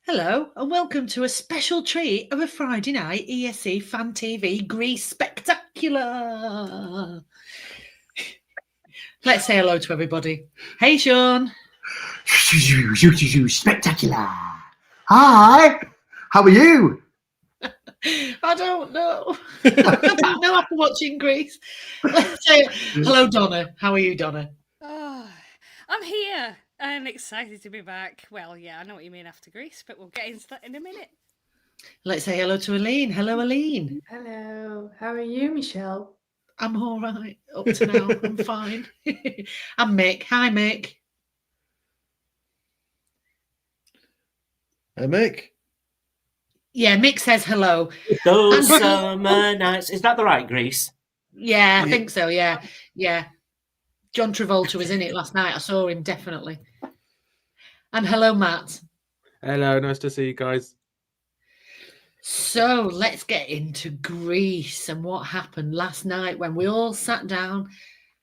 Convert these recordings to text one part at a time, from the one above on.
Hello and welcome to a special treat of a Friday night ESC Fan TV Greece Spectacular. Let's say hello to everybody. Hey, Sean. Spectacular. Hi. How are you? I don't know. I don't know after watching Greece. Let's say hello, Donna. How are you, Donna? Oh, I'm here. I'm excited to be back. Well, yeah, I know what you mean after Greece, but we'll get into that in a minute. Let's say hello to Eline. Hello, Eline. Hello. How are you, Michelle? I'm all right up to now. I'm fine. I'm Mick. Hi, Mick. Hey, Mick. Yeah, Mick says hello. Those summer nights. Is that the right Greece? Yeah, I think so. Yeah. John Travolta was in it last night. I saw him, definitely. And hello, Matt. Hello, nice to see you guys. So let's get into Greece and what happened last night when we all sat down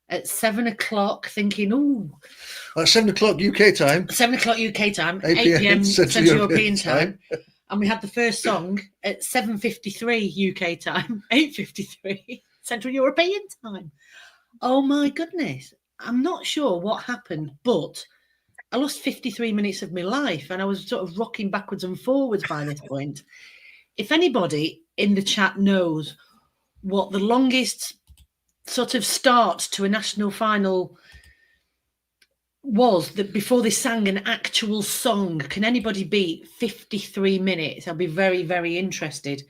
at 7 o'clock thinking, At 7 o'clock UK time. 7 o'clock UK time, 8 p.m. Central European time. And we had the first song at 7:53 UK time, 8:53 Central European time. Oh my goodness. I'm not sure what happened, but I lost 53 minutes of my life and I was sort of rocking backwards and forwards by this point. If anybody in the chat knows what the longest sort of start to a national final was, that before they sang an actual song, can anybody beat 53 minutes? I'll be very, very interested.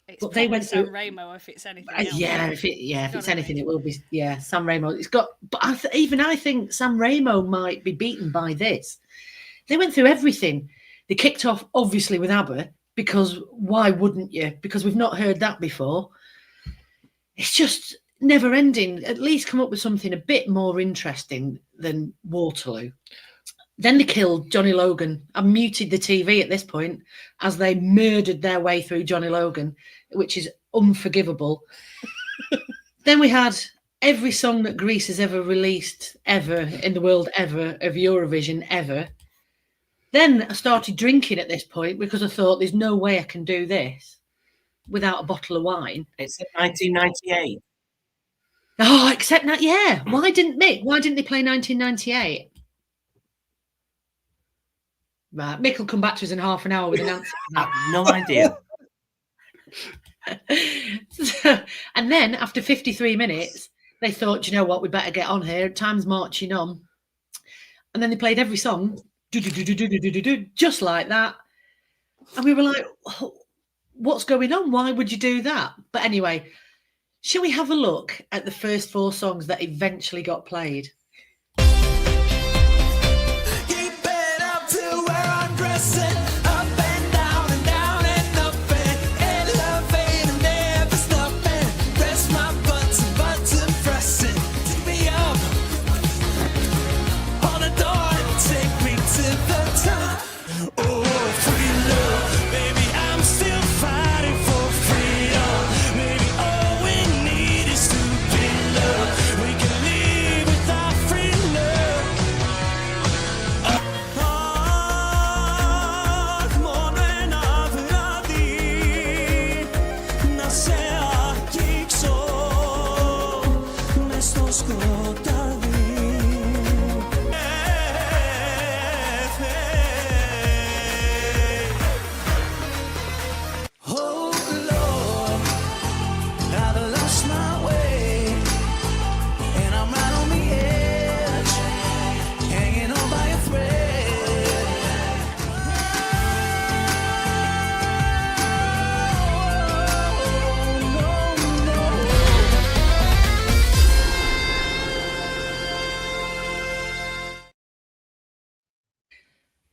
It's But they went San through Remo if it's anything else. if it's anything, it will be San Remo. It's got, but I think San Remo might be beaten by this. They went through everything. They kicked off obviously with ABBA, because why wouldn't you? Because we've not heard that before. It's just never ending. At least come up with something a bit more interesting than Waterloo. Then they killed Johnny Logan. I muted the TV at this point as they murdered their way through Johnny Logan, which is unforgivable. Then we had every song that Greece has ever released, ever in the world, ever, of Eurovision, ever. Then I started drinking at this point because I thought there's no way I can do this without a bottle of wine. It's 1998. Oh, except that, yeah. Why didn't they play 1998? Right, Mick will come back to us in half an hour with an answer. I have no idea. And then after 53 minutes, they thought, you know what, we better get on here. Time's marching on. And then they played every song, just like that. And we were like, what's going on? Why would you do that? But anyway, shall we have a look at the first four songs that eventually got played?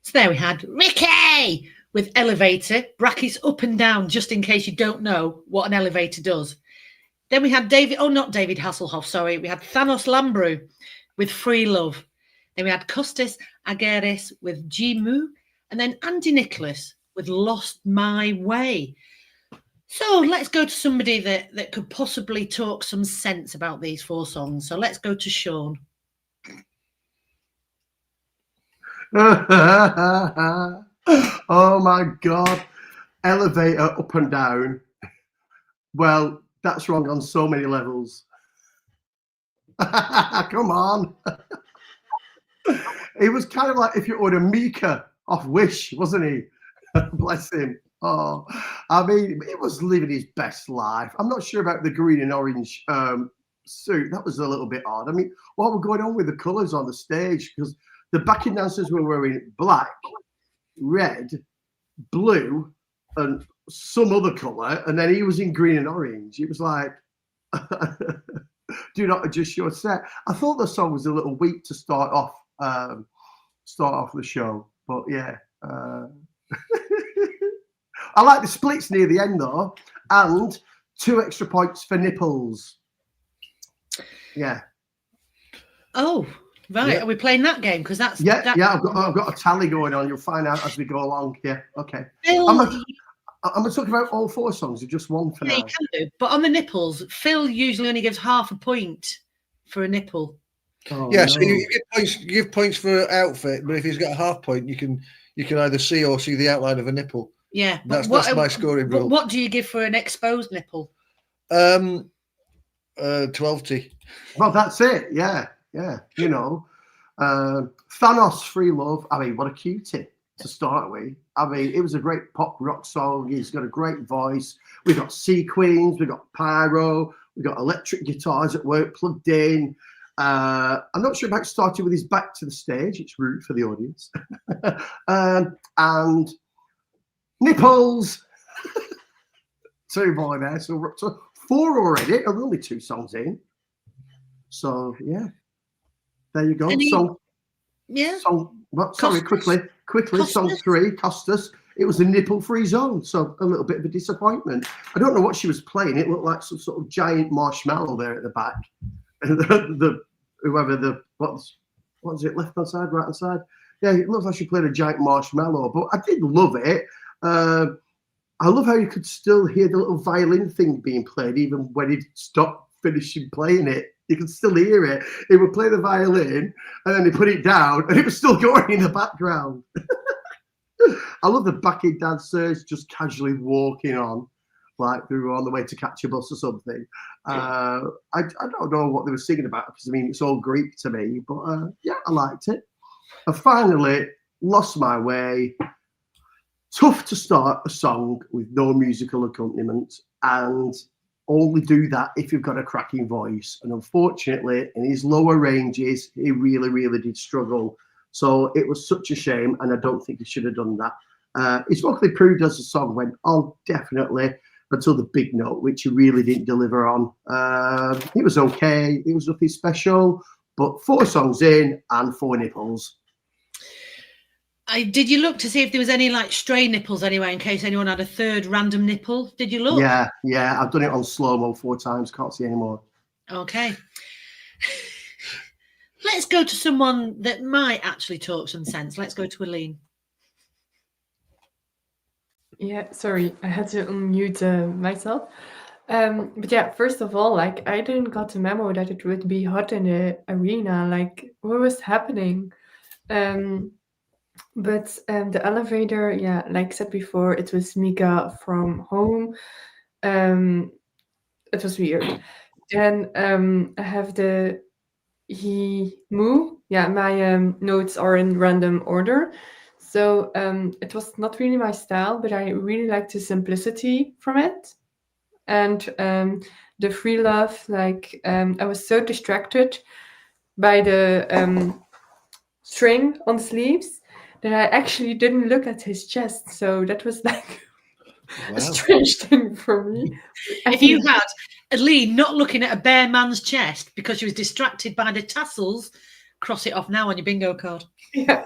So there we had Ricky with Elevator, brackets up and down, just in case you don't know what an elevator does. Then we had not David Hasselhoff, sorry. We had Thanos Lambrou with Free Love. Then we had Kostas Ageris with G-Mu. And then Andy Nicholas with Lost My Way. So let's go to somebody that could possibly talk some sense about these four songs. So let's go to Sean. Oh my God. Elevator up and down. Well, that's wrong on so many levels. Come on. It was kind of like if you ordered Mika off Wish, wasn't he? Bless him. Oh, I mean, he was living his best life. I'm not sure about the green and orange suit. That was a little bit odd. I mean, what were going on with the colours on the stage? Because the backing dancers were wearing black, red, blue, and some other colour, and then he was in green and orange. It was like, do not adjust your set. I thought the song was a little weak to start off the show, but yeah. I like the splits near the end though, and 2 extra points for nipples. Yeah. Oh, right. Yeah. Are we playing that game? Because that's Yeah. I've got a tally going on. You'll find out as we go along. Yeah. Okay. Phil, I'm gonna talk about all 4 songs or just one for yeah, now. you can do. But on the nipples, Phil usually only gives half a point for a nipple. Oh, Yeah, no. so you give points for outfit, but if he's got a half point, you can either see or see the outline of a nipple. Yeah. That's but my scoring but rule. what do you give for an exposed nipple? 12T. Well, that's it. Yeah. You know, Thanos, Free Love. I mean, what a cutie to start with. I mean, it was a great pop rock song. He's got a great voice. We've got sequins, we've got pyro, we've got electric guitars at work plugged in. I'm not sure about starting with his back to the stage. It's rude for the audience. And nipples. 2 more there. So we're up to 4 already. We're only 2 songs in. So yeah, there you go. Quickly. Costas? Song 3, Costas. It was a nipple-free zone, so a little bit of a disappointment. I don't know what she was playing. It looked like some sort of giant marshmallow there at the back. What was it, left hand side, right hand side? Yeah, it looks like she played a giant marshmallow, but I did love it. I love how you could still hear the little violin thing being played, even when he'd stopped finishing playing it. You could still hear it. He would play the violin, and then he put it down, and it was still going in the background. I love the backing dancers just casually walking on, like they were on the way to catch a bus or something. I don't know what they were singing about, because I mean, it's all Greek to me, but yeah, I liked it. And finally, Lost My Way. Tough to start a song with no musical accompaniment, and only do that if you've got a cracking voice. And unfortunately, in his lower ranges, he really, really did struggle. So it was such a shame, and I don't think he should have done that. His vocal improved as the song went on, definitely, until the big note, which he really didn't deliver on. It was okay. It was nothing special, but 4 songs in and 4 nipples. Did you look to see if there was any like stray nipples anyway, in case anyone had a third random nipple? Did you look? Yeah. I've done it on slow-mo 4 times. Can't see anymore. Okay. Let's go to someone that might actually talk some sense. Let's go to Eline. Yeah, sorry, I had to unmute myself. But yeah, first of all, like I didn't got the memo that it would be hot in the arena. Like, what was happening? But the elevator, yeah, like I said before, it was Mika from home. It was weird. Then I have the moo. Yeah, my notes are in random order. So it was not really my style, but I really liked the simplicity from it. And the free love, like I was so distracted by the string on the sleeves that I actually didn't look at his chest. So that was like a strange thing for me. If you had Eline not looking at a bare man's chest because she was distracted by the tassels, cross it off now on your bingo card. Yeah,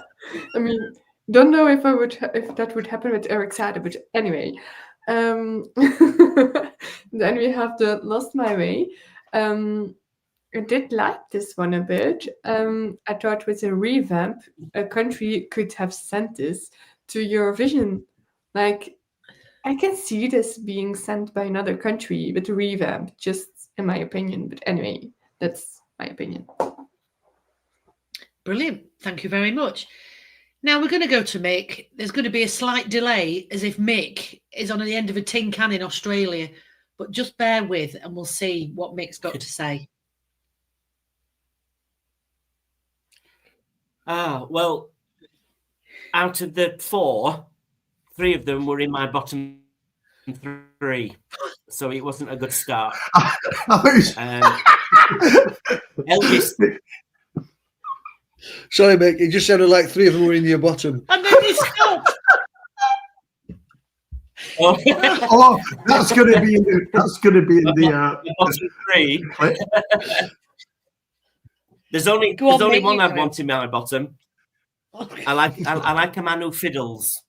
I mean, don't know if that would happen with Eric Sade, but anyway. Then we have the Lost My Way. I did like this one a bit. I thought with a revamp, a country could have sent this to Eurovision. Like, I can see this being sent by another country with a revamp, just in my opinion. But anyway, that's my opinion. Brilliant. Thank you very much. Now we're going to go to Mick. There's going to be a slight delay, as if Mick is on the end of a tin can in Australia. But just bear with, and we'll see what Mick's got to say. Well, out of the 4, 3 of them were in my bottom 3, so it wasn't a good start. Elvis. Sorry, Mick. It just sounded like 3 of them were in your bottom. And then you stopped. Oh, that's going to be in the bottom 3. There's only Mick, one I'd want in my bottom. I like a man who fiddles.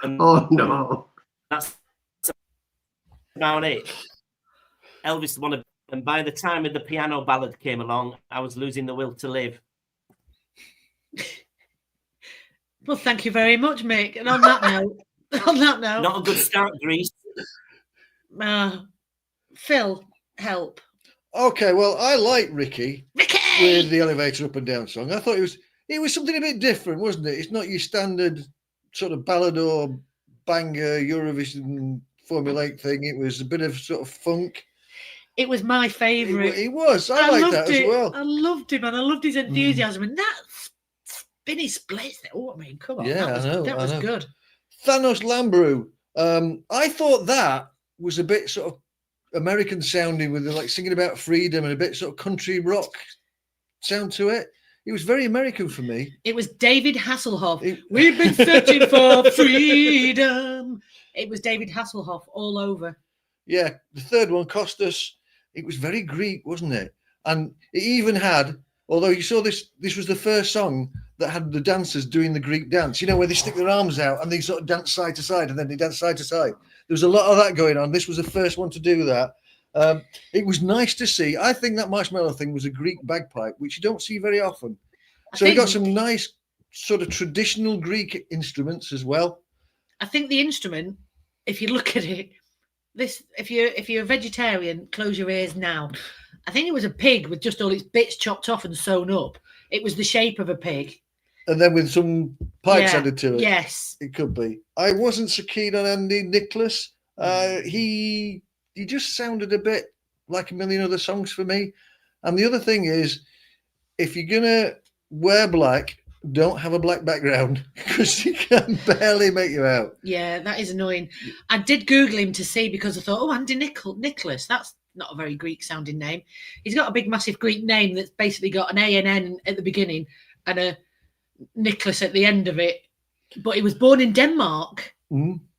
And Oh no! that's about it. Elvis one of, and by the time the piano ballad came along, I was losing the will to live. Well, thank you very much, Mick. And on that note, Not a good start, Greece. Phil, help. Okay, well, I like Ricky Ricky! with the elevator up and down song. I thought it was something a bit different, wasn't it? It's not your standard sort of ballad or banger Eurovision Formula 8 thing. It was a bit of sort of funk. It was my favourite. It was. I liked that as well. I loved him, and I loved his enthusiasm. And that spinny splits. Oh, I mean, come on. Yeah, that was good. Thanos Lambrou. I thought that was a bit sort of American sounding, with like singing about freedom and a bit sort of country rock sound to it. It was very American for me. It was David Hasselhoff. We've been searching for freedom. It was David Hasselhoff all over. Yeah, the third one, Costas. It was very Greek, wasn't it? And it even had, although you saw this was the first song that had the dancers doing the Greek dance, you know, where they stick their arms out and they sort of dance side to side, and then they dance side to side. There was a lot of that going on. This was the first one to do that. It was nice to see. I think that marshmallow thing was a Greek bagpipe, which you don't see very often. So you got some nice sort of traditional Greek instruments as well. I think the instrument, if you look at it, if you're a vegetarian, close your ears now. I think it was a pig with just all its bits chopped off and sewn up. It was the shape of a pig. And then with some pipes added to it. Yes. It could be. I wasn't so keen on Andy Nicholas. He just sounded a bit like a million other songs for me. And the other thing is, if you're going to wear black, don't have a black background, because he can barely make you out. Yeah, that is annoying. I did Google him to see, because I thought, Andy Nicholas, that's not a very Greek sounding name. He's got a big, massive Greek name that's basically got an A and N at the beginning and a Nicholas at the end of it. But he was born in Denmark,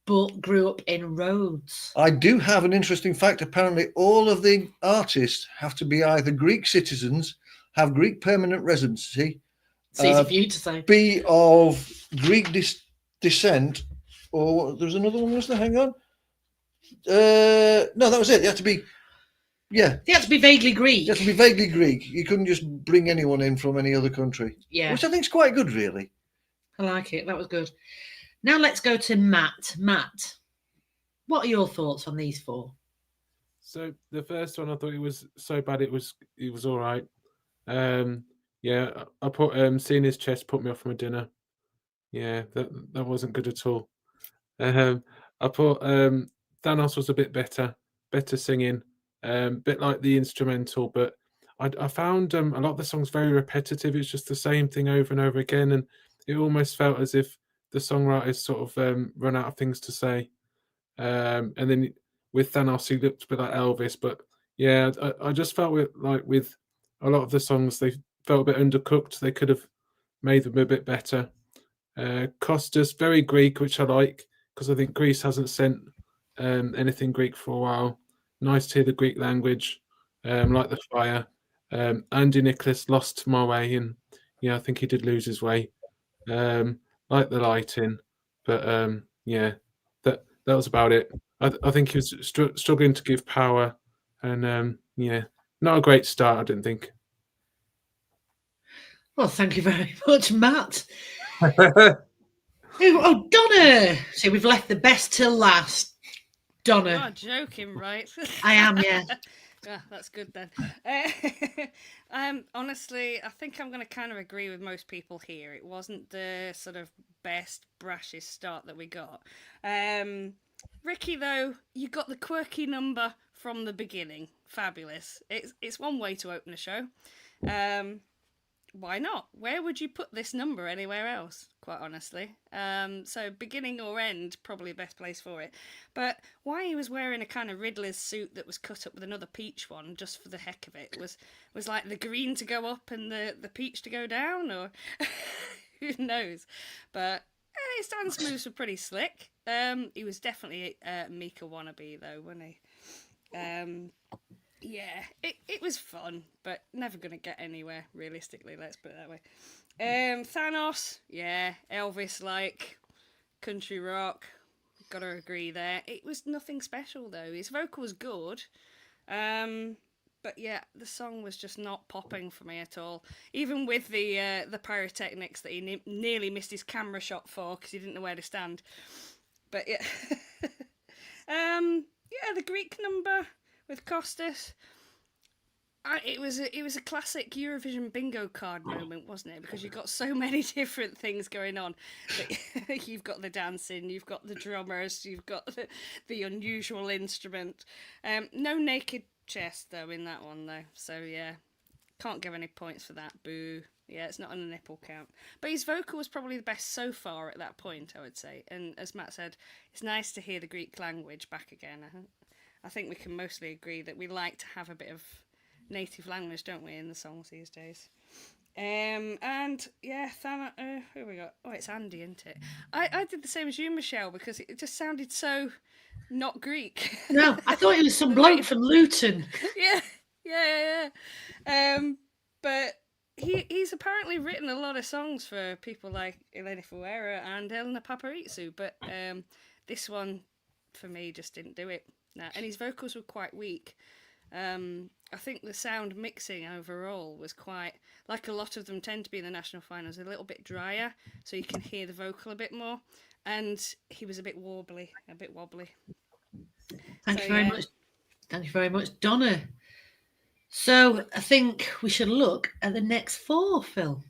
but grew up in Rhodes. I do have an interesting fact. Apparently, all of the artists have to be either Greek citizens, have Greek permanent residency, It's easy for you to say. be of Greek descent, or there's another one, was there? Hang on. No, that was it. They had to be, They had to be vaguely Greek. They had to be vaguely Greek. You couldn't just bring anyone in from any other country. Yeah. Which I think is quite good, really. I like it. That was good. Now let's go to Matt. Matt, what are your thoughts on these 4? So the first one, I thought it was so bad it was all right. Yeah, I put seeing his chest put me off my dinner. Yeah, that wasn't good at all. I put Thanos was a bit better singing, bit like the instrumental, but I found a lot of the songs very repetitive. It's just the same thing over and over again, and it almost felt as if the songwriters sort of run out of things to say. And then with Thanos, he looked a bit like Elvis, but yeah, I just felt with a lot of the songs, they felt a bit undercooked. They could have made them a bit better. Costas, very Greek, which I like, because I think Greece hasn't sent anything Greek for a while. Nice to hear the Greek language, like the fire. Andy Nicholas lost my way, and yeah, I think he did lose his way. Like the lighting, but yeah, that was about it. I think he was struggling to give power, and yeah, not a great start, I didn't think. Well, thank you very much, Matt. Oh, Donna. So we've left the best till last. You're Donna. not joking, right? I am, yeah. Yeah, that's good then. Honestly, I think I'm going to kind of agree with most people here. It wasn't the sort of best, brashest start that we got. Ricky, though, you got the quirky number from the beginning. Fabulous. It's one way to open a show. Why not? Where would you put this number anywhere else, quite honestly? So beginning or end, probably the best place for it. But why he was wearing a kind of Riddler's suit that was cut up with another peach one, just for the heck of it, was like the green to go up and the peach to go down, or who knows? But his dance moves were pretty slick. He was definitely a Mika wannabe, though, wasn't he? Yeah, it was fun, but never going to get anywhere, realistically, let's put it that way. Thanos, yeah, Elvis-like, country rock, gotta agree there. It was nothing special, though. His vocal was good, but yeah, the song was just not popping for me at all. Even with the pyrotechnics that he nearly missed his camera shot for, because he didn't know where to stand. But yeah, yeah, the Greek number with Costas. It was a classic Eurovision bingo card moment, wasn't it? Because you've got so many different things going on. You've got the dancing, you've got the drummers, you've got the unusual instrument. No naked chest, though, in that one, though. So, yeah, can't give any points for that. Boo. Yeah, it's not on a nipple count. But his vocal was probably the best so far at that point, I would say. And as Matt said, it's nice to hear the Greek language back again. I think we can mostly agree that we like to have a bit of native language, don't we, in the songs these days? And yeah, who we got? Oh, it's Andy, isn't it? I did the same as you, Michelle, because it just sounded so not Greek. No, I thought it was some bloke from Luton. Yeah. But he's apparently written a lot of songs for people like Elena Fuera and Elena Paparizou, but this one for me just didn't do it. No, and his vocals were quite weak. I think the sound mixing overall was quite, like a lot of them tend to be in the national finals, a little bit drier, so you can hear the vocal a bit more. And he was a bit wobbly. Thank you very much. Thank you very much, Donna. So I think we should look at the next four, Phil.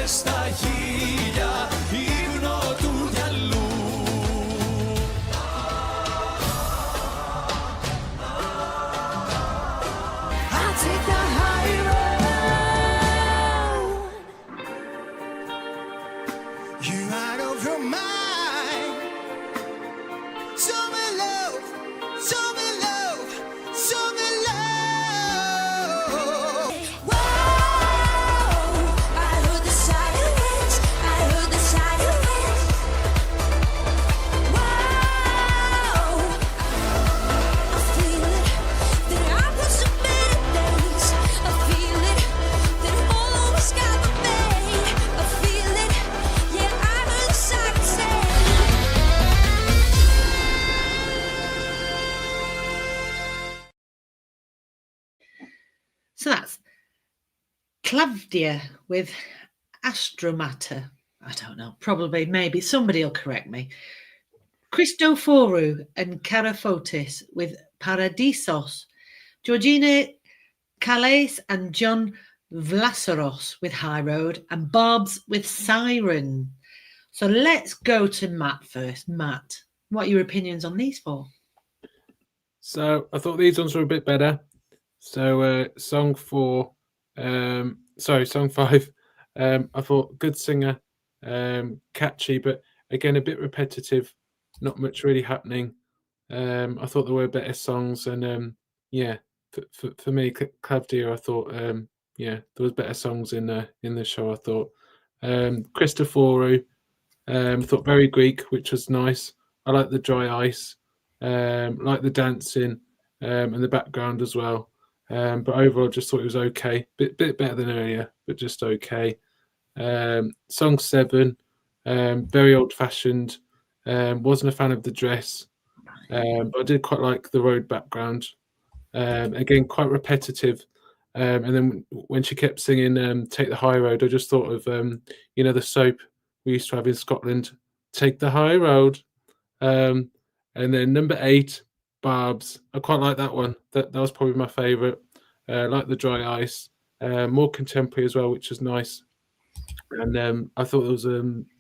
Στα χείλια ύπνο του μυαλού. I'll take the high road. You out of your mind. Show me love, show me love, show me love. So that's Clavdia with Astromatter. I don't know, probably, maybe, somebody will correct me. Christoforou and Karafotis with Paradisos. Georgina Calais and John Vlasaros with High Road, and Barb's with Siren. So let's go to Matt first. Matt, what are your opinions on these four? So I thought these ones were a bit better. So song 5. I thought good singer, catchy, but again a bit repetitive. Not much really happening. I thought there were better songs, and yeah, for me, Clavdia, I thought there was better songs in the show. I thought Christoforou, thought very Greek, which was nice. I like the dry ice. like the dancing and the background as well. But overall, just thought it was okay. Bit better than earlier, but just okay. Song 7, very old-fashioned. Wasn't a fan of the dress, but I did quite like the road background. Again, quite repetitive. And then when she kept singing "Take the High Road," I just thought of the soap we used to have in Scotland, "Take the High Road." And then number 8, Barb's. I quite like that one. That was probably my favourite. Like the Dry Ice, more contemporary as well, which was nice. And I thought there was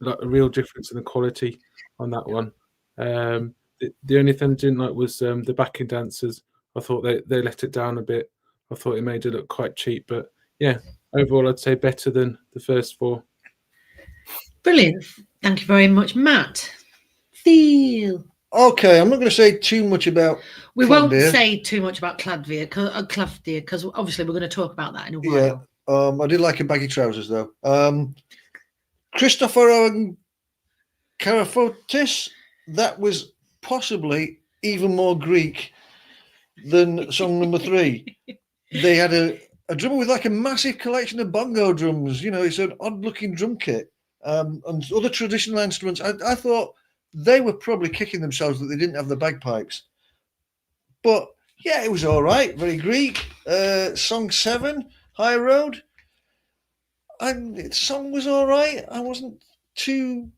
like a real difference in the quality on that one. The only thing I didn't like was the backing dancers. I thought they let it down a bit. I thought it made it look quite cheap, but yeah, overall I'd say better than the first 4. Brilliant. Thank you very much, Matt. Feel. Okay, I'm not going to say too much about. We won't Clavia. say too much about Clavia because obviously we're going to talk about that in a while. Yeah, I did like her baggy trousers though. Christopher and Karafotis, that was possibly even more Greek than song number 3. They had a drummer with like a massive collection of bongo drums. It's an odd-looking drum kit and other traditional instruments. I thought they were probably kicking themselves that they didn't have the bagpipes. But yeah, it was all right. Very Greek. Song 7, High Road. And the song was all right. I wasn't too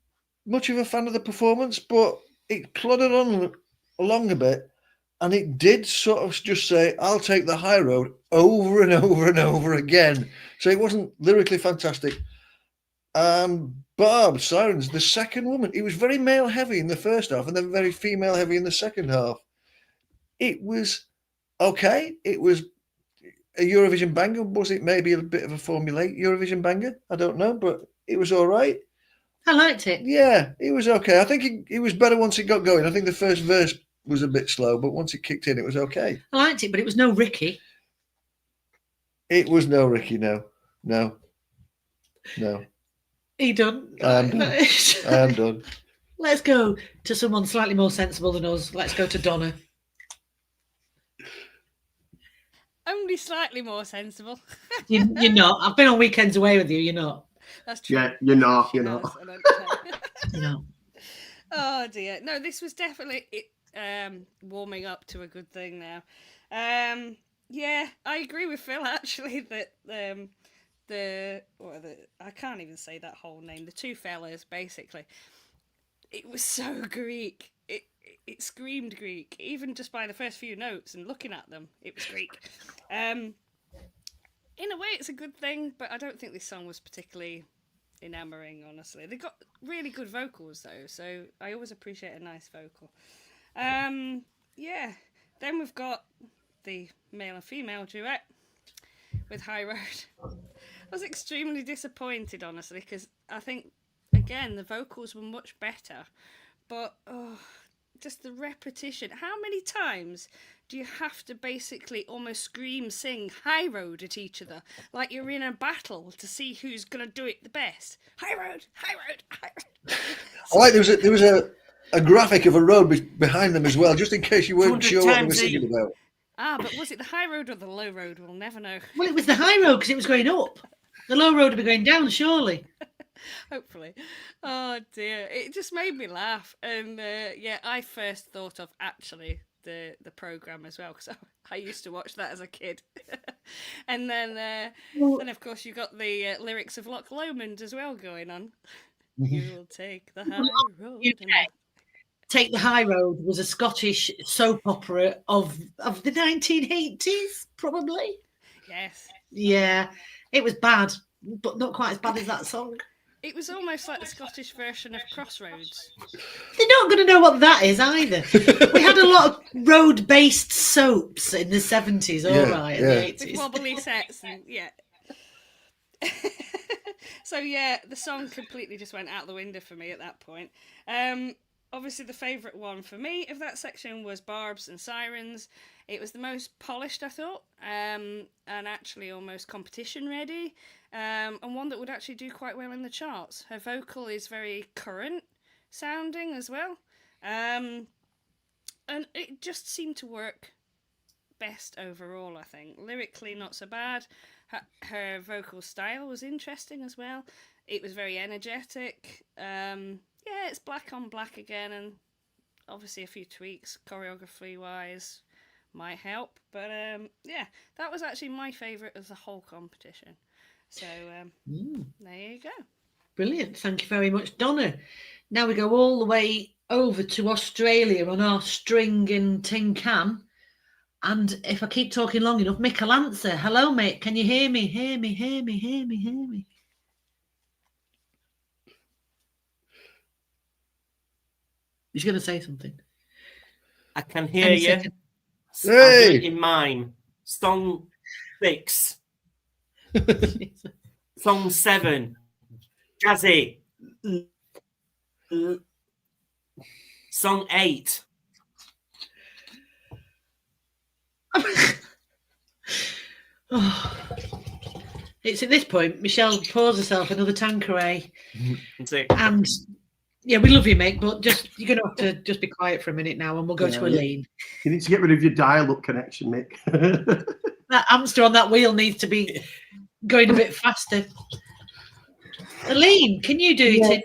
much of a fan of the performance, but it plodded on along a bit. And it did sort of just say, "I'll take the high road," over and over and over again. So it wasn't lyrically fantastic. Barb, Sirens, the second woman, it was very male heavy in the first half and then very female heavy in the second half. It was okay. It was a Eurovision banger. Was it maybe a bit of a formulaic Eurovision banger? I don't know, but it was all right. I liked it. Yeah, it was okay. I think it was better once it got going. I think the first verse was a bit slow, but once it kicked in, it was okay. I liked it, but it was no Ricky. It was no Ricky, no. He done. I'm done. Let's go to someone slightly more sensible than us. Let's go to Donna. Only slightly more sensible. You're not. I've been on weekends away with you. You're not. That's true. Yeah, you're not. She You're not. has, I don't care. You know. Oh dear. No, this was definitely warming up to a good thing now. Yeah, I agree with Phil actually that I can't even say that whole name. The 2 fellas basically. It was so Greek. It screamed Greek, even just by the first few notes and looking at them. It was Greek. In a way, it's a good thing, but I don't think this song was particularly enamouring, honestly. They got really good vocals, though, so I always appreciate a nice vocal. Yeah, then we've got the male and female duet with High Road. I was extremely disappointed, honestly, because I think, again, the vocals were much better, but just the repetition. How many times do you have to basically almost sing High Road at each other like you're in a battle to see who's going to do it the best? High Road, High Road, High Road. I like there was a graphic of a road behind them as well, just in case you weren't sure what they were singing about. But was it the high road or the low road? We'll never know. Well, it was the high road because it was going up. The low road would be going down, surely. Hopefully. Oh dear, it just made me laugh, and yeah, I first thought of actually the program as well because I used to watch that as a kid, and then of course you got the lyrics of Loch Lomond as well going on. You'll take the high road. Take the High Road was a Scottish soap opera of the 1980s, probably. Yes. Yeah, it was bad, but not quite as bad as that song. It was almost like the Scottish version of Crossroads. They're not going to know what that is either. We had a lot of road-based soaps in the 70s, in the 80s. With wobbly sets, and yeah. So yeah, the song completely just went out the window for me at that point. Obviously, the favourite one for me of that section was Barb's and Sirens. It was the most polished, I thought, and actually almost competition ready, and one that would actually do quite well in the charts. Her vocal is very current sounding as well. and it just seemed to work best overall, I think. Lyrically, not so bad. Her vocal style was interesting as well. It was very energetic. Yeah, it's black on black again, and obviously a few tweaks choreography-wise might help. But yeah, that was actually my favourite of the whole competition. So there you go. Brilliant. Thank you very much, Donna. Now we go all the way over to Australia on our string and tin can. And if I keep talking long enough, Mick will answer. Hello, Mick. Can you hear me? Hear me, hear me, hear me, hear me. He's going to say something. I can hear Any you. second. I'll do it in mime. Song 6. Song 7. Jazzy. Song 8. Oh. It's at this point, Michelle pours herself another Tanqueray. That's it. And yeah, we love you, Mick, but just you're going to have to just be quiet for a minute now, and we'll go to Eline. You need to get rid of your dial-up connection, Mick. That hamster on that wheel needs to be going a bit faster. Eline, can you do it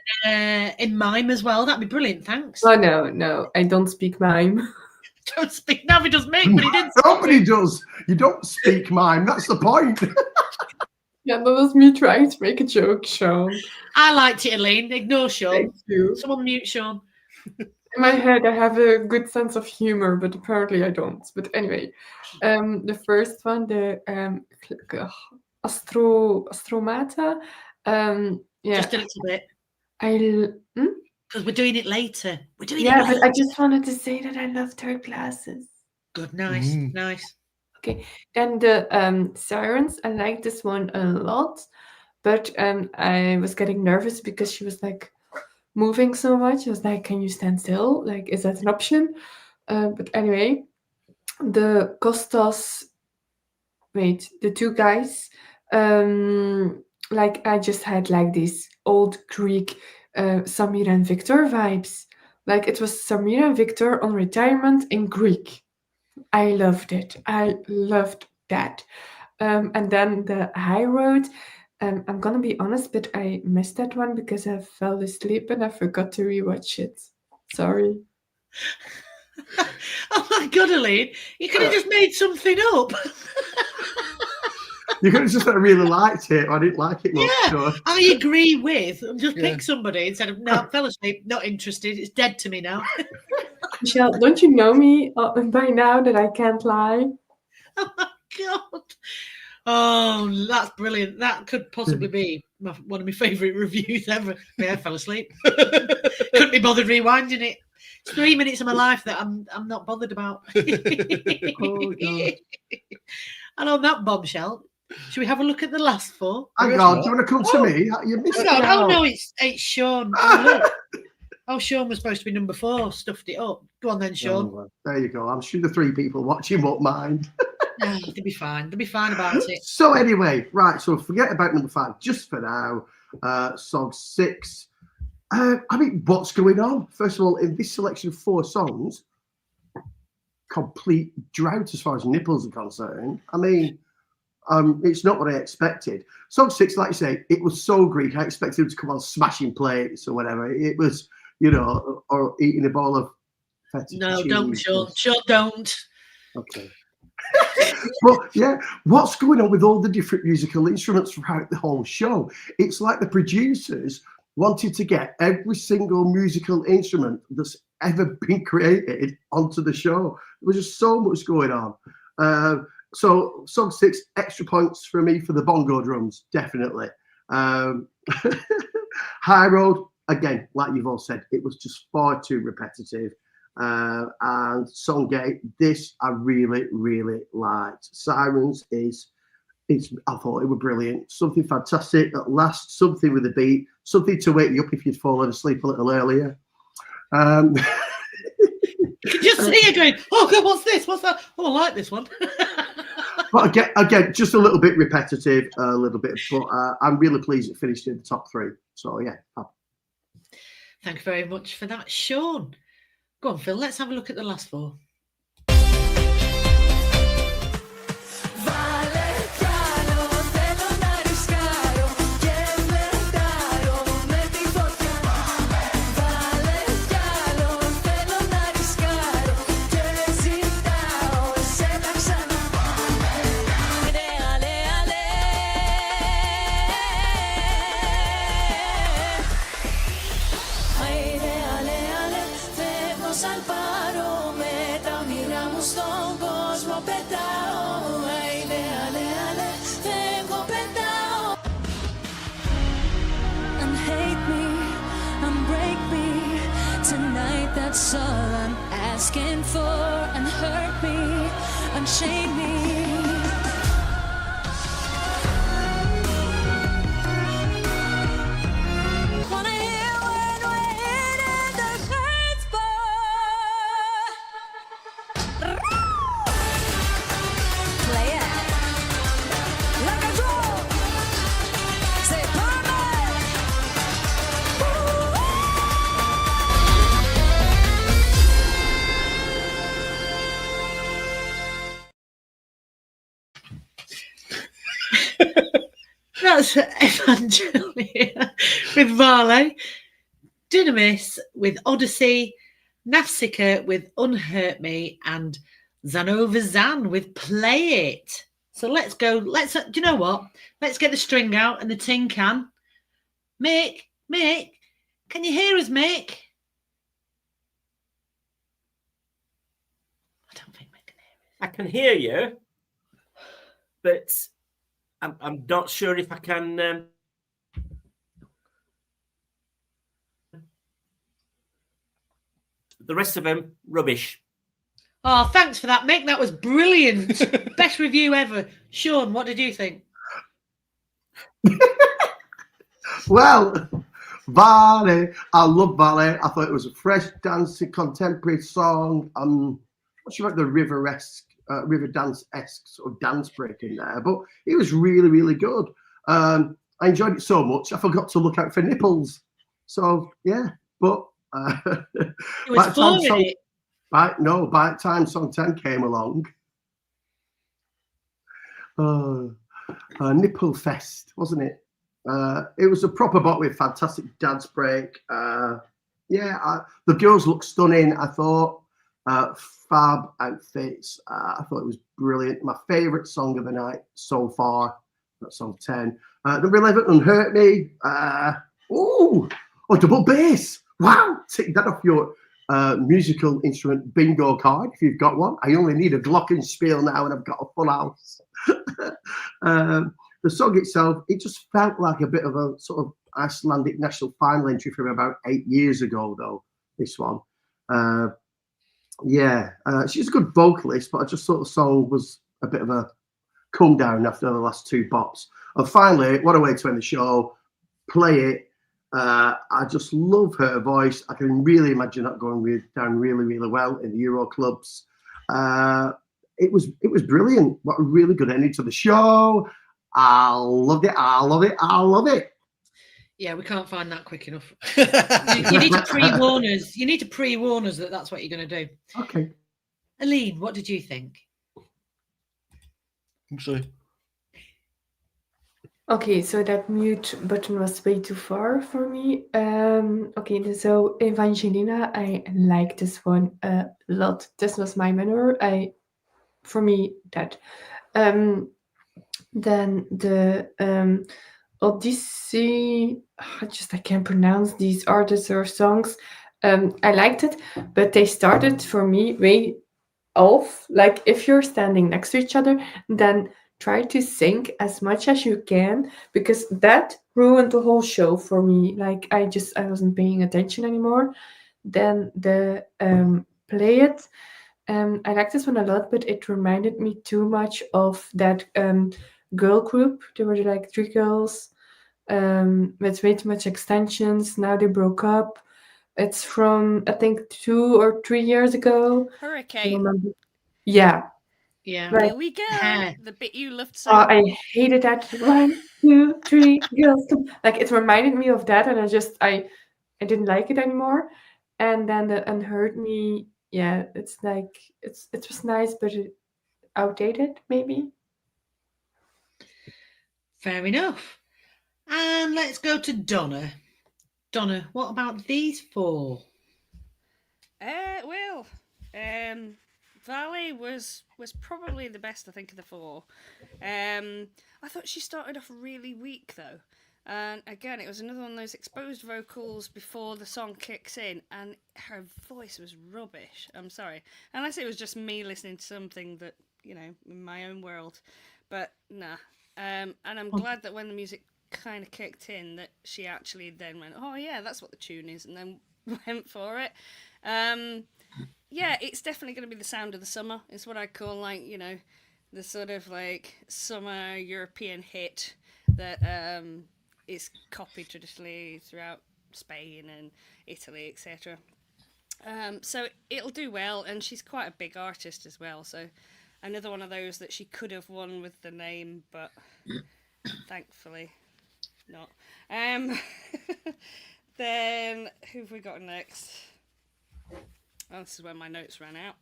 in mime as well? That'd be brilliant, thanks. Oh no, I don't speak mime. Don't speak. Now he does Mick, but he didn't. Nobody does. You don't speak mime. That's the point. Yeah, that was me trying to make a joke, Sean. I liked it, Eline. Ignore Sean. Thank you. Someone mute Sean. In my head, I have a good sense of humor, but apparently I don't. But anyway, the first one, the Astromata. Yeah, Just a little bit. Hmm? Because we're doing it later. We're doing it Yeah, later. but I just wanted to say that I loved her glasses. Good, nice, nice. Okay, then the sirens. I like this one a lot, but I was getting nervous because she was like moving so much. I was like, "Can you stand still? Like, is that an option?" But anyway, the Kostas. Wait, the two guys. Like I just had like these old Greek Samir and Victor vibes. Like it was Samir and Victor on retirement in Greek. I loved it. I loved that. And then the high road. I'm gonna be honest, but I missed that one because I fell asleep and I forgot to rewatch it. Sorry. Oh my God, Eline, you could have just made something up. You could have just really liked it. I didn't like it much. Yeah, So. I agree with. Just pick somebody instead of no, fell asleep, not interested. It's dead to me now. Michelle, don't you know me by now that I can't lie? Oh my God. Oh, that's brilliant. That could possibly be one of my favourite reviews ever. Yeah, I fell asleep. Couldn't be bothered rewinding it. It's 3 minutes of my life that I'm not bothered about. Oh, God. And on that bombshell, should we have a look at the last 4? Hang on, do you want to come to me? You missed it. Oh no, it's Sean. Oh, look. Oh, Sean was supposed to be number 4. Stuffed it up. Go on then, Sean. Oh, there you go. I'm sure the 3 people watching won't mind. No, they'll be fine. They'll be fine about it. So anyway, right. So forget about number 5 just for now. Song 6. I mean, what's going on? First of all, in this selection of 4 songs, complete drought as far as nipples are concerned. I mean, it's not what I expected. Song 6, like you say, it was so Greek. I expected him to come on smashing plates or whatever. It was, or eating a bowl of feta No, cheese. don't, Sean. Sean, don't. Okay. But yeah, what's going on with all the different musical instruments throughout the whole show? It's like the producers wanted to get every single musical instrument that's ever been created onto the show. There was just so much going on. So song 6, extra points for me for the bongo drums, definitely. High Road, again, like you've all said, it was just far too repetitive. And Song 8, this I really, really liked. Sirens I thought it was brilliant. Something fantastic at last, something with a beat, something to wake you up if you'd fallen asleep a little earlier. You can just see her going, oh God, what's this? What's that? Oh, I like this one. But again, just a little bit repetitive, a little bit, but I'm really pleased it finished in the top 3. So yeah. Thank you very much for that, Sean. Go on, Phil. Let's have a look at the last 4. That's all I'm asking for, and hurt me, unchain me. Wanna hear when we're hitting the dance floor. Play it like a drum. Say perfect. That's Evangelia with Varley, Dynamis with Odyssey, Nafsika with Unhurt Me, and Zanova Zan with Play It. So let's go. Do you know what? Let's get the string out and the tin can. Mick, can you hear us, Mick? I don't think Mick can hear us. I can hear you, but I'm not sure if I can. The rest of them, rubbish. Oh, thanks for that, Mick. That was brilliant. Best review ever. Sean, what did you think? Well, Ballet, I love Ballet. I thought it was a fresh, dancing, contemporary song. What's about the river-esque, river dance-esque sort of dance break in there, but it was really, really good. I enjoyed it so much, I forgot to look out for nipples. So, yeah, but It was fun, it? By the time song 10 came along, Nipple Fest, wasn't it? It was a proper bot with fantastic dance break. The girls looked stunning. I thought fab outfits. I thought it was brilliant. My favourite song of the night so far. That's song 10. Number 11, Unhurt Me. Double bass. Wow, take that off your musical instrument bingo card if you've got one. I only need a glockenspiel now and I've got a full house. The song itself, it just felt like a bit of a sort of Icelandic national final entry from about 8 years ago, though, this one. She's a good vocalist, but I just thought the song was a bit of a come down after the last 2 bops. And finally, what a way to end the show. Play It. I just love her voice. I can really imagine that going down really, really well in the Euro clubs. It was brilliant. What a really good ending to the show. I loved it. Yeah, we can't find that quick enough. You need to pre-warn us. You need to pre-warn us that that's what you're going to do. Okay. Eline, what did you think? I'm sorry. Okay, so that mute button was way too far for me. Okay, so Evangelina, I like this one a lot. This was my manner. For me, that. Then the Odyssey, I can't pronounce these artists or songs. I liked it, but they started for me way off. Like if you're standing next to each other, then try to sync as much as you can, because that ruined the whole show for me. Like I wasn't paying attention anymore. Then the Play It. I like this one a lot, but it reminded me too much of that girl group. There were like 3 girls with way too much extensions. Now they broke up. It's from I think 2 or 3 years ago. Hurricane. Yeah. Yeah. Right. Here we go. Yeah. The bit you loved so Oh, much. I hated that. 1, 2, 3 girls. Like it reminded me of that, and I didn't like it anymore. And then the Unheard Me, yeah, it's like it was nice, but outdated maybe. Fair enough. And let's go to Donna. Donna, what about these four? Well, Valley was probably the best, I think, of the four. I thought she started off really weak though, and again, it was another one of those exposed vocals before the song kicks in, and her voice was rubbish. I'm sorry, unless it was just me listening to something that in my own world, but nah. And I'm glad that when the music kind of kicked in, that she actually then went, "Oh yeah, that's what the tune is," and then went for it. Yeah, it's definitely going to be the sound of the summer. It's what I call the sort of like summer European hit that is copied traditionally throughout Spain and Italy, etc. So it'll do well, and she's quite a big artist as well. So another one of those that she could have won with the name, but thankfully not. Then who have we got next? Oh, this is when my notes ran out.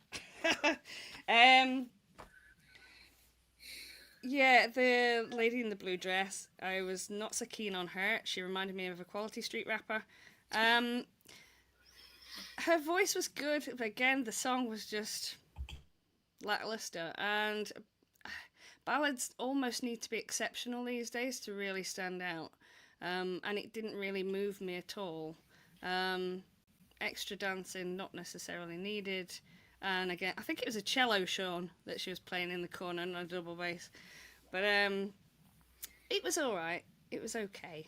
Yeah, the lady in the blue dress. I was not so keen on her. She reminded me of a Quality Street rapper. Her voice was good, but again, the song was just lackluster. And ballads almost need to be exceptional these days to really stand out. And it didn't really move me at all. Extra dancing not necessarily needed, and again I think it was a cello Sean that she was playing in the corner and a double bass, but it was all right. It was okay.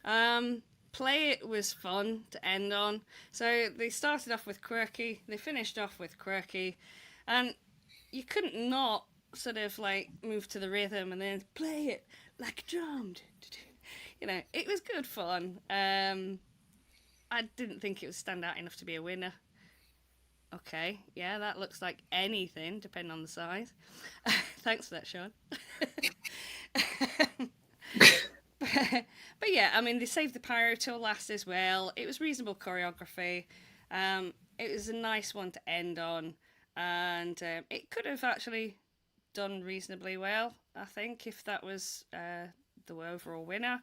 Play It was fun to end on. So they started off with quirky, they finished off with quirky, and you couldn't not sort of like move to the rhythm and then play it like a drum. It was good fun. I didn't think it would stand out enough to be a winner. Okay, yeah, that looks like anything, depending on the size. Thanks for that, Sean. but yeah, I mean, they saved the pyro till last as well. It was reasonable choreography. It was a nice one to end on, and it could have actually done reasonably well, I think, if that was the overall winner.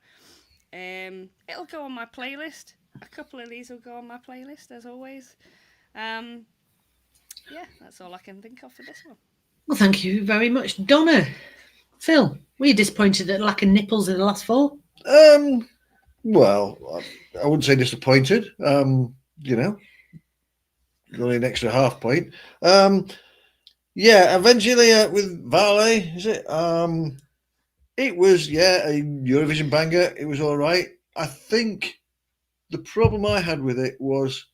It'll go on my playlist. A couple of these will go on my playlist, as always. Yeah, that's all I can think of for this one. Well, thank you very much, Donna. Phil, were you disappointed at the lack of nipples in the last four? Well, I wouldn't say disappointed. Only an extra half point. Yeah, Evangelia with Valet, is it? It was, a Eurovision banger. It was all right. I think the problem I had with it was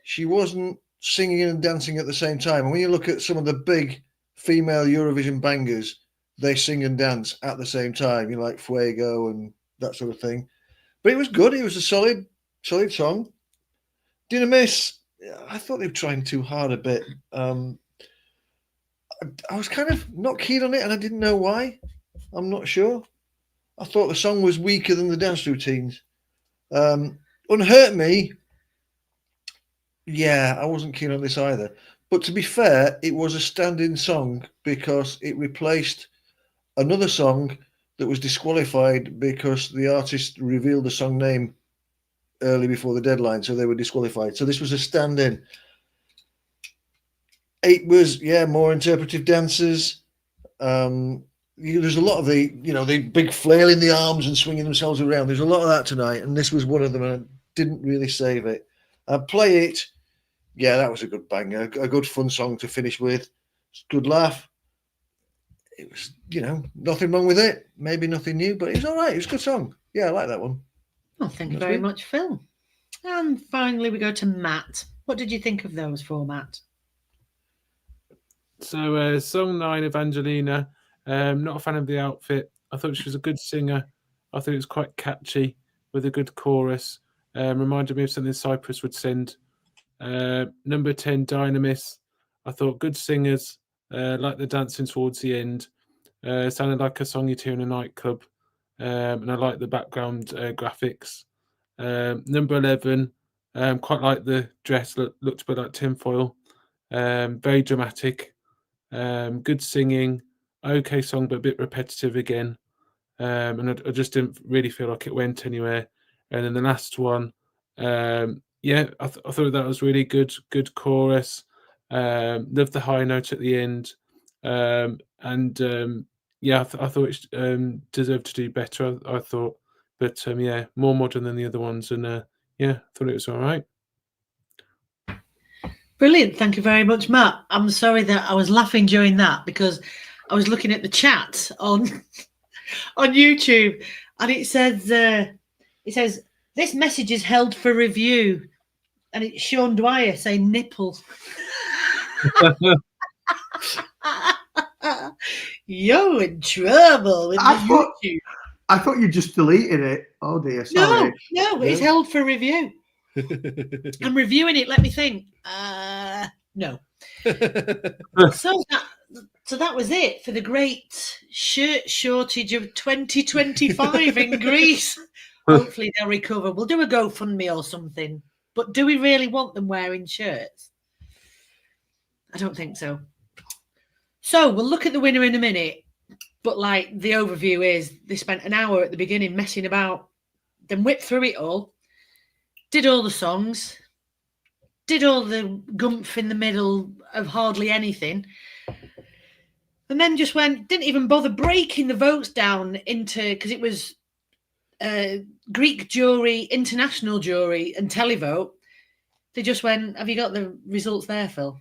she wasn't singing and dancing at the same time. And when you look at some of the big female Eurovision bangers, they sing and dance at the same time. Like Fuego and that sort of thing. But it was good. It was a solid song. Dynamis, I thought they were trying too hard a bit. I was kind of not keen on it, and I didn't know why. I'm not sure. I thought the song was weaker than the dance routines. Unhurt Me, I wasn't keen on this either. But to be fair, it was a stand-in song because it replaced another song that was disqualified because the artist revealed the song name early before the deadline, so they were disqualified. So this was a stand-in. It was, more interpretive dances. There's a lot of the big flailing the arms and swinging themselves around. There's a lot of that tonight, and this was one of them, and I didn't really save it. Play It, that was a good banger, a good fun song to finish with. Good laugh. It was, nothing wrong with it. Maybe nothing new, but it was all right. It was a good song. Yeah, I like that one. Well, thank you very much, Phil. And finally, we go to Matt. What did you think of those four, Matt? So, song 9, Evangelina. Not a fan of the outfit. I thought she was a good singer. I thought it was quite catchy with a good chorus. Reminded me of something Cyprus would send. Number 10, Dynamis. I thought good singers. Like the dancing towards the end. Sounded like a song you'd hear in a nightclub. And I like the background graphics. Number 11, Quite like the dress, looked a bit like tinfoil. Very dramatic. Good singing. Okay song, but a bit repetitive again. And I just didn't really feel like it went anywhere. And then the last one, yeah, I thought that was really good. Good chorus. Loved the high note at the end. Yeah, I thought it deserved to do better. I thought, but yeah, more modern than the other ones, and yeah, I thought it was all right. Brilliant. Thank you very much, Matt. I'm sorry that I was laughing during that because I was looking at the chat on YouTube, and it says this message is held for review, and it's Sean Dwyer saying nipple. You're in trouble with YouTube. I thought you just deleted it. Oh dear, sorry. No, it's held for review. I'm reviewing it. Let me think. No. So that was it for the great shirt shortage of 2025 in Greece. Hopefully they'll recover. We'll do a GoFundMe or something. But do we really want them wearing shirts? I don't think so. So we'll look at the winner in a minute. But like the overview is they spent an hour at the beginning messing about, then whipped through it all, did all the songs, did all the gumph in the middle of hardly anything, and then just didn't even bother breaking the votes down into, because it was Greek jury, international jury, and televote. They just went, have you got the results there, Phil?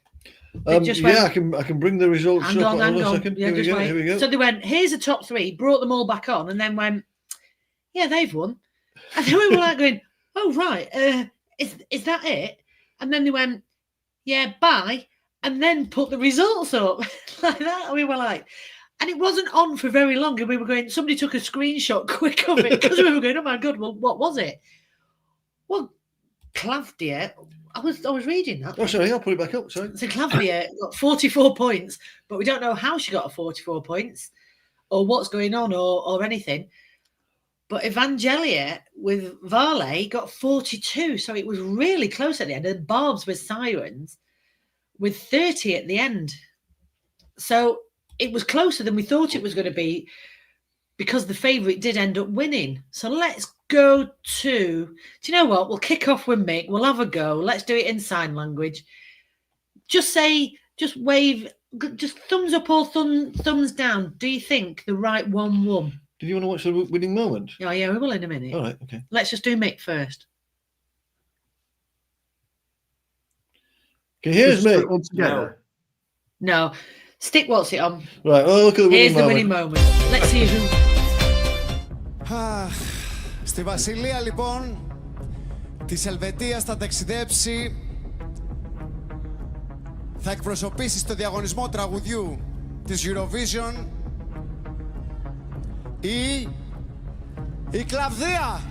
I can bring the results hang up. on. Hold on a second. Yeah, Here we go. So they went, here's the top three, brought them all back on, and then went, yeah, they've won. And then we were like going, oh, right, is that it? And then they went, yeah, bye, and then put the results up like that. And we were like, and it wasn't on for very long. And we were going, somebody took a screenshot quick of it because we were going, oh my God, well, what was it? Well, Clavdia, I was reading that. Oh, sorry, I'll put it back up. Sorry. So Clavdia got 44 points, but we don't know how she got 44 points or what's going on or anything. But Evangelia with Varley got 42, so it was really close at the end. And Barb's with Sirens with 30 at the end. So it was closer than we thought it was going to be because the favourite did end up winning. So let's go to, do you know what? We'll kick off with Mick. We'll have a go. Let's do it in sign language. Just wave, just thumbs up or thumbs down. Do you think the right one won? Did you want to watch the winning moment? Oh, yeah, we will in a minute. All right, okay. Let's just do Mick first. Okay, here's Mick. All together. No. Stick what's it on. Right, oh, look at the winning Here's the moment. winning moment. Let's see who. Στη Βασιλεία λοιπόν της Ελβετίας θα ταξιδέψει, θα εκπροσωπήσει στο διαγωνισμό τραγουδιού της Eurovision η Κλαβδία.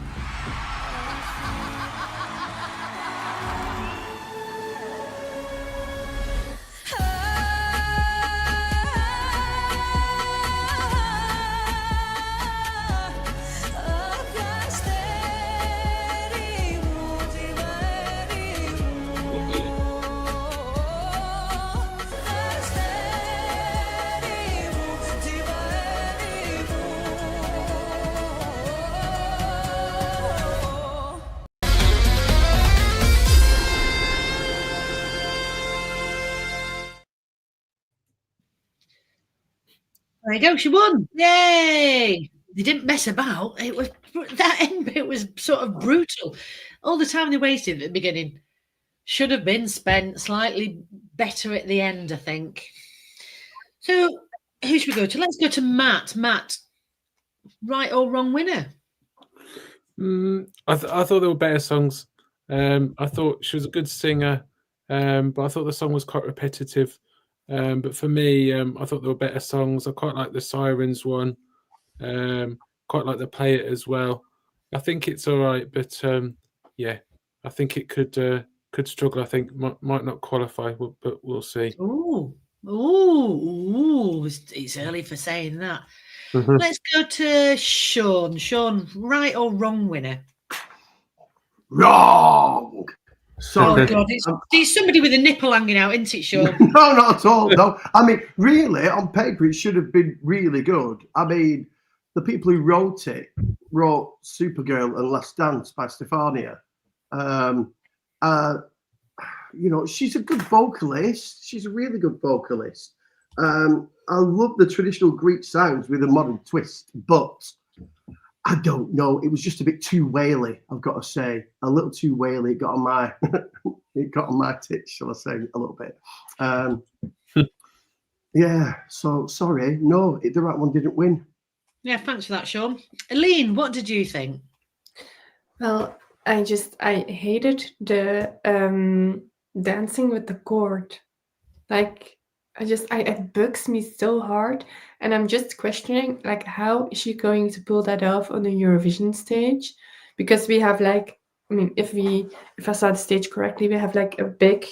There you go, she won. Yay! They didn't mess about. It was that end bit was sort of brutal. All the time they wasted at the beginning should have been spent slightly better at the end, I think. So who should we go to? Let's go to Matt. Matt, right or wrong winner? I thought there were better songs. I thought she was a good singer, but I thought the song was quite repetitive. But for me, I thought there were better songs. I quite like the Sirens one. Quite like the Play It as well. I think it's all right, but yeah, I think it could struggle. I think might not qualify, but we'll see. Ooh, it's early for saying that. Mm-hmm. Let's go to Sean. Sean, right or wrong winner? Wrong. Oh Sorry. God, it's somebody with a nipple hanging out, isn't it, Sean? No, not at all. No, I mean, really, on paper, it should have been really good. I mean, the people who wrote it wrote Supergirl and Last Dance by Stefania. You know, she's a good vocalist. She's a really good vocalist. I love the traditional Greek sounds with a modern twist, but I don't know. It was just a bit too waily, I've got to say. A little too waily. It got on my it got on my tits, shall I say, a little bit. Yeah, so sorry. No, the right one didn't win. Yeah, thanks for that, Sean. Eline, what did you think? Well, I hated the dancing with the cord. Like, it bugs me so hard, and I'm just questioning, like, how is she going to pull that off on the Eurovision stage? Because we have, like, I mean, if I saw the stage correctly, we have like a big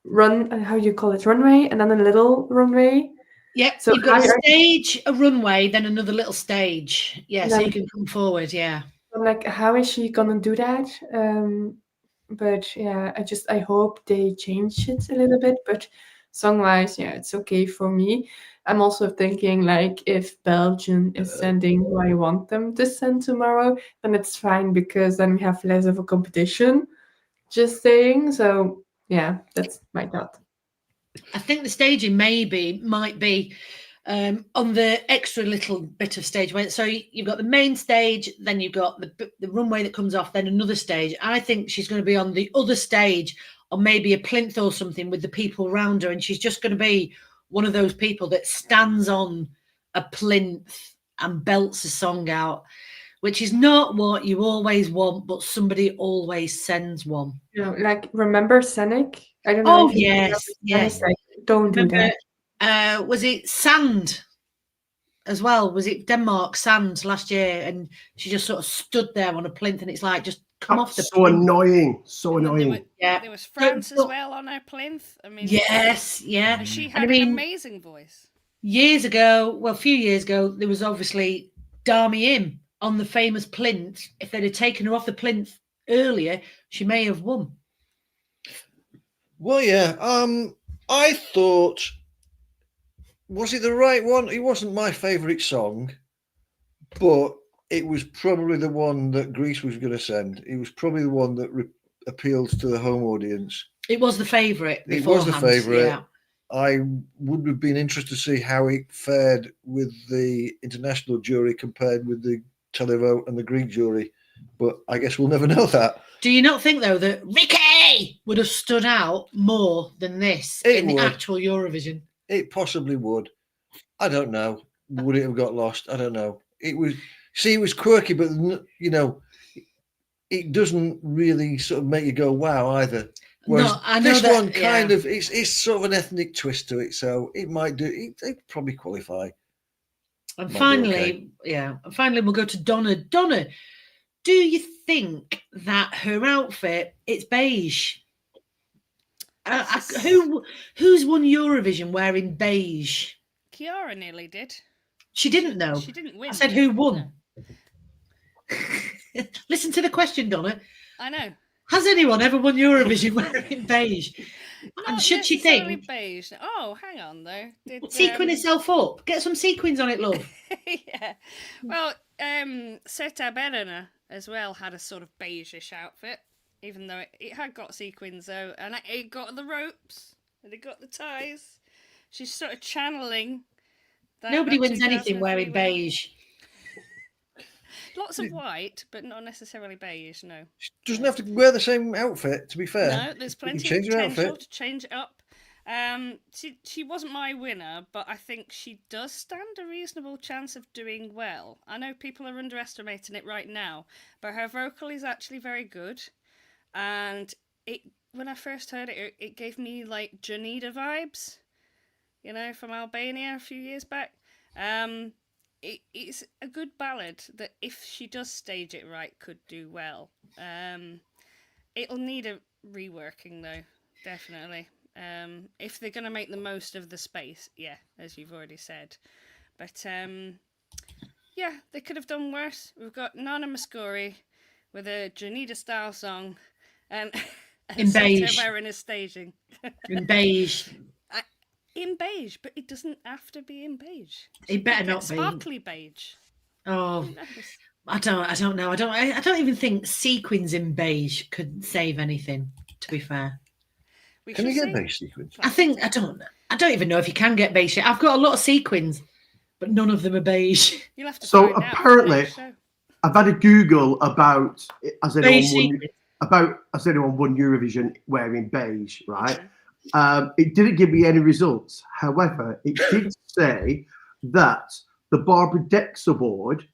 runway, and then a little runway. Yeah, So you've got a stage, a runway, then another little stage. Yeah, so you can come forward. Yeah. I'm like, how is she gonna do that? But yeah, I hope they change it a little bit. But song-wise, yeah, it's okay for me. I'm also thinking, like, if Belgium is sending who I want them to send tomorrow, then it's fine, because then we have less of a competition. Just saying. So yeah, that's my thought. I think the staging might be on the extra little bit of stage. So you've got the main stage, then you've got the runway that comes off, then another stage. I think she's going to be on the other stage, or maybe a plinth or something with the people around her, and she's just going to be one of those people that stands on a plinth and belts a song out, which is not what you always want, but somebody always sends one. You know, like, remember Scenic? I don't know. Oh, yes. Like, don't do that. Was it Sand as well? Was it Denmark Sand last year? And she just sort of stood there on a plinth, and it's like, just come off the so plinth. annoying. So annoying. There was France as well on her plinth. I mean, yes, yeah. And she had an amazing voice. Years ago, well, a few years ago, there was obviously Dami Im on the famous plinth. If they'd have taken her off the plinth earlier, she may have won. Well, yeah. I thought, was it the right one? It wasn't my favourite song, but it was probably the one that Greece was going to send. It was probably the one that appealed to the home audience. It was the favourite. It was the favourite. Yeah. I would have been interested to see how it fared with the international jury compared with the televote and the Greek jury, but I guess we'll never know that. Do you not think, though, that Ricky would have stood out more than this in the actual Eurovision? It possibly would. I don't know. Would it have got lost? I don't know. It was quirky, but you know, it doesn't really sort of make you go wow either. Whereas this one kind of it's sort of an ethnic twist to it, so it might do. It probably qualify. And finally, finally we'll go to Donna. Donna, do you think that her outfit, it's beige? Who's won Eurovision wearing beige? Chiara nearly did. She didn't know. She didn't win. I said who won. Listen to the question, Donna. I know. Has anyone ever won Eurovision wearing beige? And should she think beige? Oh, hang on though. Sequin herself up. Get some sequins on it, love. Yeah. Well, Seta Berena as well had a sort of beige-ish outfit, even though it had got sequins though, and it got the ropes and it got the ties. She's sort of channeling that. Nobody wins anything wearing beige. Lots of white, but not necessarily beige, no. She doesn't have to wear the same outfit, to be fair. No, there's plenty of potential to change it up. She wasn't my winner, but I think she does stand a reasonable chance of doing well. I know people are underestimating it right now, but her vocal is actually very good. And when I first heard it, it gave me like Janida vibes, you know, from Albania a few years back. It's a good ballad that, if she does stage it right, could do well. It'll need a reworking though, definitely. If they're going to make the most of the space, yeah, as you've already said. But yeah, they could have done worse. We've got Nana Mouskouri with a Janita style song and In a set beige. of wearing a staging. In beige. In beige, but it doesn't have to be in beige. It better Get not be. sparkly beige. Oh, Who knows? I don't know. I don't even think sequins in beige could save anything, to be fair. We Can you shall get see. beige sequins? I think I don't even know if you can get beige yet. I've got a lot of sequins, but none of them are beige. You'll have to So find out for the apparently, next show. I've had a Google about has anyone Beige won Eurovision wearing beige, right? Okay. It didn't give me any results. However, it did say that the Barbara Dex Award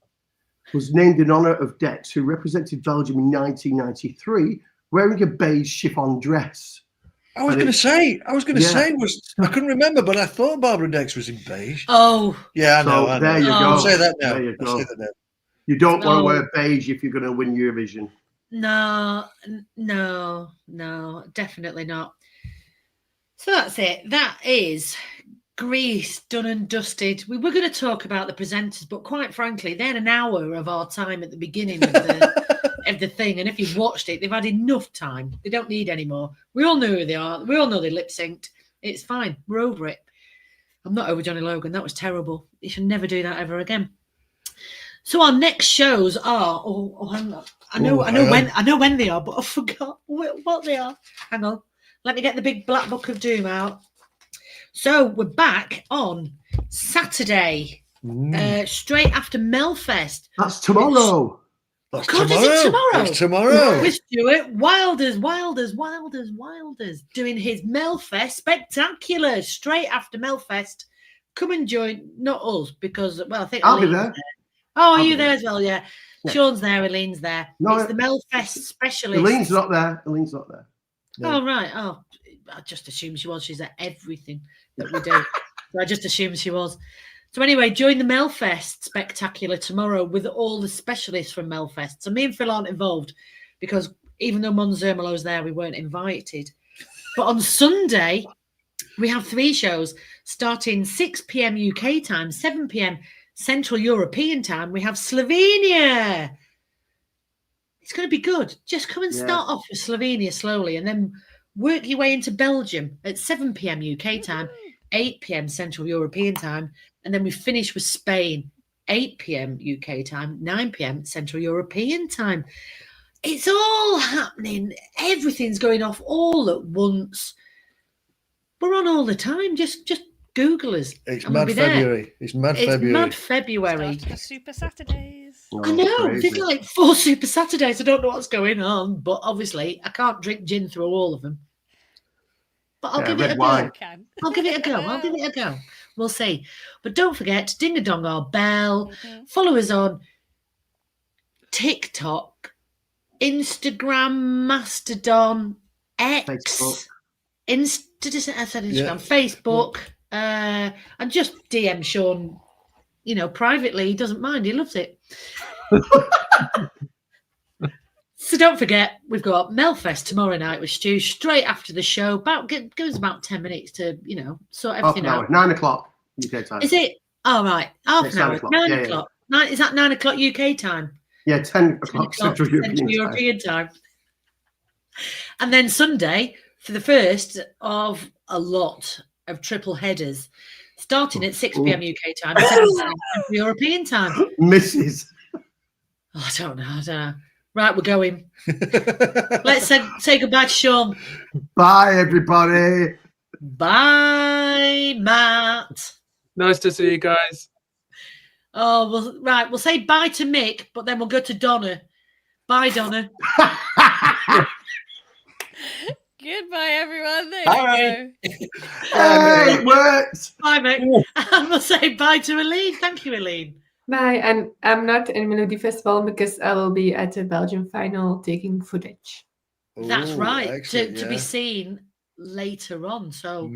was named in honour of Dex, who represented Belgium in 1993, wearing a beige chiffon dress. I was going to say I couldn't remember, but I thought Barbara Dex was in beige. Oh, Yeah, I know. So I know. there you Oh. I'll go. say that now. There you I'll go. say that now. You don't want to Oh. wear beige if you're going to win Eurovision. no, definitely not. So that's it. That is Greece done and dusted. We were going to talk about the presenters, but quite frankly, they had an hour of our time at the beginning of the thing. And if you've watched it, they've had enough time. They don't need any more. We all know who they are. We all know they lip synced. It's fine. We're over it. I'm not over Johnny Logan. That was terrible. You should never do that ever again. So our next shows are. Oh, hang on. I know when they are, but I forgot what they are. Hang on. Let me get the big black book of doom out. So we're back on Saturday, straight after Melfest. That's tomorrow. That's God, is it tomorrow? It's tomorrow. With Stuart Wilders doing his Melfest spectacular straight after Melfest. Come and join, not us, because, well, I think I'll be Eline's there. Oh, are I'll you be there there. as well? Yeah. Yeah. Sean's there, Eline's there. No, it's the Melfest specialist. Eline's not there. Eline's not there. Oh, right. Oh, I just assumed she was. She's at everything that we do. So I just assumed she was. So anyway, join the Melfest spectacular tomorrow with all the specialists from Melfest. So me and Phil aren't involved because even though Monzermolo's there, we weren't invited. But on Sunday, we have 3 shows starting 6 p.m. UK time, 7 p.m. Central European time. We have Slovenia. It's going to be good. Just come and start off with Slovenia slowly and then work your way into Belgium at 7 p.m. UK time, 8 p.m. Central European time. And then we finish with Spain, 8 p.m. UK time, 9 p.m. Central European time. It's all happening. Everything's going off all at once. We're on all the time. Just Google us. It's and we'll Mad be there. February. It's Mad February. Mad February. Start of the Super Saturdays. Oh, I know. crazy. There's like 4 Super Saturdays. I don't know what's going on, but obviously I can't drink gin through all of them. But I'll give it a red go. wine. Can. I'll give it a go. We'll see. But don't forget to ding a dong our bell. Mhm. Follow us on TikTok, Instagram, Mastodon, X, Facebook. Instagram, Facebook, and just DM Sean, privately. He doesn't mind. He loves it. So don't forget, we've got Melfest tomorrow night with Stu straight after the show. Goes about 10 minutes to, sort Half everything an hour. out. 9 o'clock UK time. Is it? Oh, right. Half It's an hour. 9 o'clock. 9 Yeah, o'clock. Is that 9 o'clock UK time? Yeah, 10 10 o'clock Central European time. time. And then Sunday for the first of a lot of triple headers, starting at 6 p.m. UK time, 7 p.m. Central European time. Mrs. Oh, I don't know. Right, we're going. Let's say goodbye to Sean. Bye, everybody. Bye, Matt. Nice to see you guys. Oh, we'll say bye to Mick, but then we'll go to Donna. Bye, Donna. Goodbye, everyone. There Bye. you go. Hey, it works. Bye, Mick. And we'll say bye to Eline. Thank you, Eline. Bye, and I'm not in Melody Festival because I will be at the Belgian final taking footage. That's Ooh, right. excellent, To be yeah. seen later on. So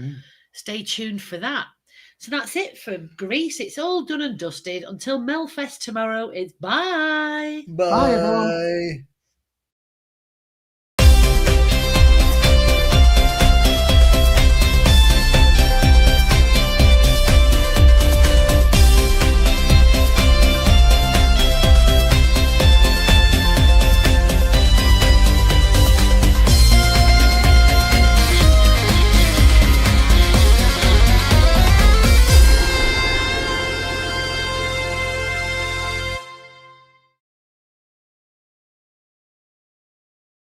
stay tuned for that. So that's it for Greece. It's all done and dusted. Until Melfest tomorrow, it's bye. Bye, everyone. Bye.